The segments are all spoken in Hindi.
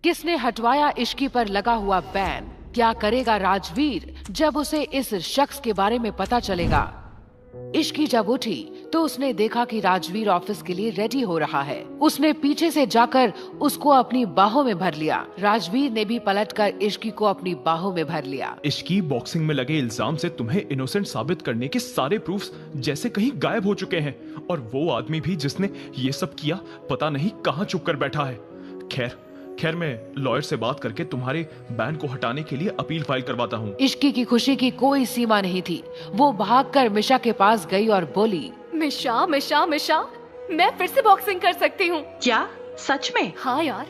किसने हटवाया इश्की पर लगा हुआ बैन? क्या करेगा राजवीर जब उसे इस शख्स के बारे में पता चलेगा? इश्की जब उठी तो उसने देखा कि राजवीर ऑफिस के लिए रेडी हो रहा है। उसने पीछे से जाकर उसको अपनी बाहों में भर लिया। राजवीर ने भी पलटकर इश्की को अपनी बाहों में भर लिया। इश्की, बॉक्सिंग में लगे इल्जाम से तुम्हें इनोसेंट साबित करने के सारे प्रूफ्स जैसे कहीं गायब हो चुके हैं, और वो आदमी भी जिसने ये सब किया पता नहीं कहाँ छुप कर बैठा है। खैर मैं लॉयर से बात करके तुम्हारे बैन को हटाने के लिए अपील फाइल करवाता हूँ। इश्की की खुशी की कोई सीमा नहीं थी। वो भागकर मिशा के पास गई और बोली, मिशा मिशा मिशा, मैं फिर से बॉक्सिंग कर सकती हूँ। क्या सच में? हाँ यार,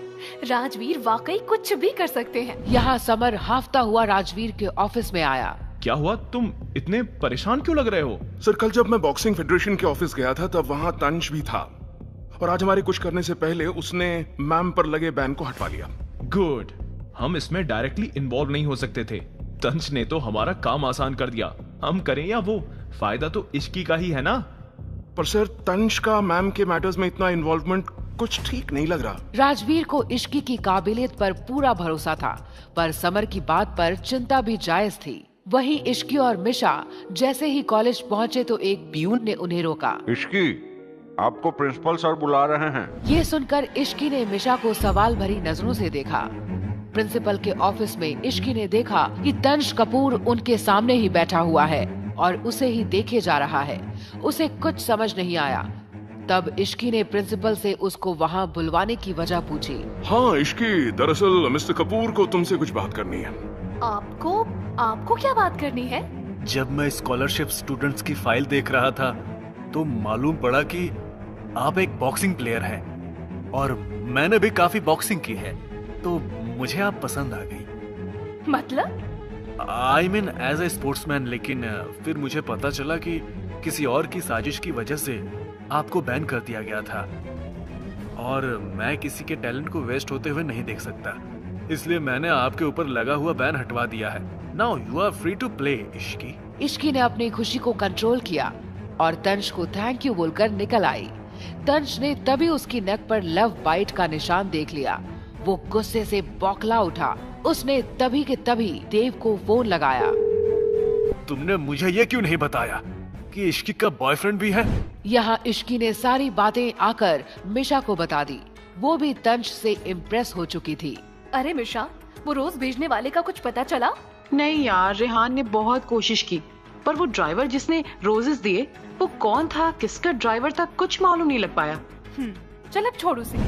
राजवीर वाकई कुछ भी कर सकते हैं। यहाँ समर हाफता हुआ राजवीर के ऑफिस में आया। क्या हुआ? तुम इतने परेशान क्यों लग रहे हो? सर, कल जब मैं बॉक्सिंग फेडरेशन के ऑफिस गया था तब वहाँ तंश भी था, और आज हमारे कुछ करने से पहले उसने मैम पर लगे बैन को हटवा लिया। गुड, हम इसमें डायरेक्टली इन्वॉल्व नहीं हो सकते थे। तंश ने तो हमारा काम आसान कर दिया। हम करें या वो, फायदा तो इश्की का ही है ना। पर सर, तंश का मैम के मैटर्स में इतना इन्वॉल्वमेंट कुछ ठीक नहीं लग रहा। राजवीर को इश्की की काबिलियत पर पूरा भरोसा था, पर समर की बात पर चिंता भी जायज थी। वहीं इश्की और मिशा जैसे ही कॉलेज पहुँचे तो एक पियून ने उन्हें रोका। इश्की, आपको प्रिंसिपल सर बुला रहे हैं। ये सुनकर इश्की ने मिशा को सवाल भरी नजरों से देखा। प्रिंसिपल के ऑफिस में इश्की ने देखा कि तंश कपूर उनके सामने ही बैठा हुआ है और उसे ही देखे जा रहा है। उसे कुछ समझ नहीं आया। तब इश्की ने प्रिंसिपल से उसको वहाँ बुलवाने की वजह पूछी। हाँ इश्की, दरअसल मिस्टर कपूर को तुमसे कुछ बात करनी है। आपको क्या बात करनी है? जब मैं स्कॉलरशिप स्टूडेंट्स की फाइल देख रहा था तो मालूम पड़ा कि आप एक बॉक्सिंग प्लेयर हैं और मैंने भी काफी बॉक्सिंग की है, तो मुझे आप पसंद आ गई। मतलब? I mean as a sportsman. लेकिन फिर मुझे पता चला कि किसी और की साजिश की वजह से आपको बैन कर दिया गया था, और मैं किसी के टैलेंट को वेस्ट होते हुए नहीं देख सकता, इसलिए मैंने आपके ऊपर लगा हुआ बैन हटवा दिया है। Now you are free to play. इश्की इश्की ने अपनी खुशी को कंट्रोल किया और तंश को थैंक यू बोलकर निकल आई। तंश ने तभी उसकी नेक पर लव बाइट का निशान देख लिया। वो गुस्से से बौखला उठा। उसने तभी के तभी देव को फोन लगाया। तुमने मुझे ये क्यों नहीं बताया कि इश्की का बॉयफ्रेंड भी है? यहाँ इश्की ने सारी बातें आकर मिशा को बता दी। वो भी तंश से इम्प्रेस हो चुकी थी। अरे मिशा, वो रोज भेजने वाले का कुछ पता चला? नहीं यार, रेहान ने बहुत कोशिश की, पर वो ड्राइवर जिसने रोजेस दिए वो कौन था, किसका ड्राइवर था, कुछ मालूम नहीं लग पाया। चल अब छोड़ उसे।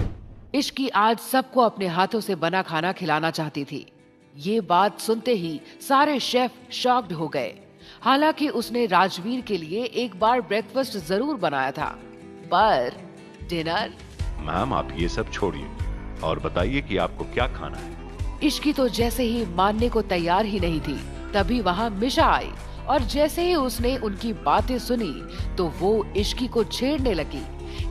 इश्की आज सबको अपने हाथों से बना खाना खिलाना चाहती थी। ये बात सुनते ही सारे शेफ शॉक्ड हो गए। हालांकि उसने राजवीर के लिए एक बार ब्रेकफास्ट जरूर बनाया था, पर डिनर। मैम, आप ये सब छोड़िए और बताइए कि आपको क्या खाना है। इश्की तो जैसे ही मानने को तैयार ही नहीं थी, तभी वहाँ मिशा आई और जैसे ही उसने उनकी बातें सुनी तो वो इश्की को छेड़ने लगी।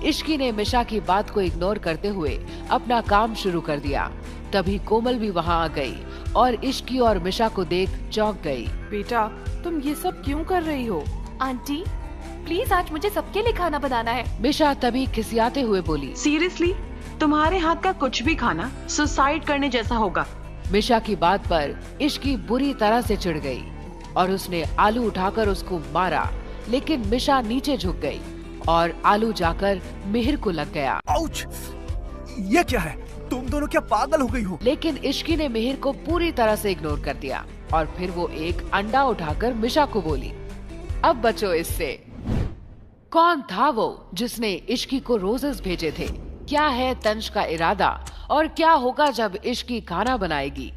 इश्की ने मिशा की बात को इग्नोर करते हुए अपना काम शुरू कर दिया। तभी कोमल भी वहाँ आ गई और इश्की और मिशा को देख चौंक गई। बेटा, तुम ये सब क्यों कर रही हो? आंटी प्लीज, आज मुझे सबके लिए खाना बनाना है। मिशा तभी खिसियाते हुए बोली, सीरियसली, तुम्हारे हाथ का कुछ भी खाना सुसाइड करने जैसा होगा। मिशा की बात पर इश्की बुरी तरह से चिढ़ गई और उसने आलू उठाकर उसको मारा, लेकिन मिशा नीचे झुक गई और आलू जाकर मिहिर को लग गया। आउच! ये क्या है? तुम दोनों क्या पागल हो गई हो? लेकिन इश्की ने मिहिर को पूरी तरह से इग्नोर कर दिया और फिर वो एक अंडा उठाकर मिशा को बोली, अब बचो इससे। कौन था वो जिसने इश्की को रोजेस भेजे थे? क्या है तंश का इरादा और क्या होगा जब इश्की खाना बनाएगी?